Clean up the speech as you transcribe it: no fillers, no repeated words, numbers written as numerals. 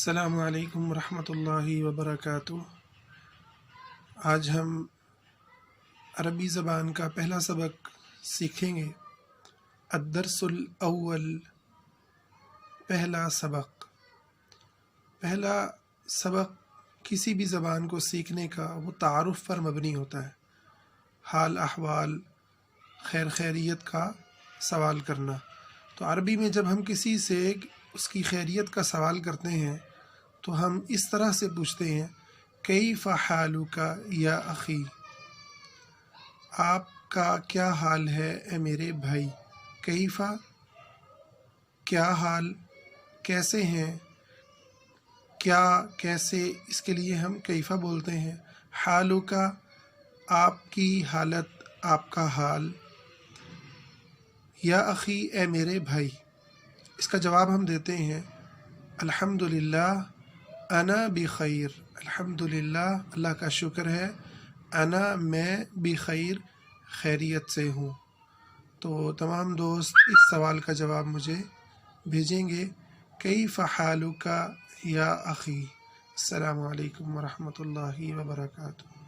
السلام علیکم ورحمۃ اللہ وبرکاتہ۔ آج ہم عربی زبان کا پہلا سبق سیکھیں گے۔ الدرس الاول، پہلا سبق۔ پہلا سبق کسی بھی زبان کو سیکھنے کا وہ تعارف پر مبنی ہوتا ہے، حال احوال، خیر خیریت کا سوال کرنا۔ تو عربی میں جب ہم کسی سے اس کی خیریت کا سوال کرتے ہیں تو ہم اس طرح سے پوچھتے ہیں، کیف حالک یا اخی، آپ کا کیا حال ہے اے میرے بھائی۔ کیف، کیا حال، کیسے ہیں، کیا، کیسے، اس کے لیے ہم کیفہ بولتے ہیں۔ حالک، آپ کی حالت، آپ کا حال۔ یا اخی، اے میرے بھائی، اس کا جواب ہم دیتے ہیں، الحمدللہ انا بخیر، الحمدللہ اللہ کا شکر ہے، انا میں، بخیر خیریت سے ہوں۔ تو تمام دوست اس سوال کا جواب مجھے بھیجیں گے، کیف حالک یا اخی۔ السلام علیکم ورحمۃ اللہ وبرکاتہ۔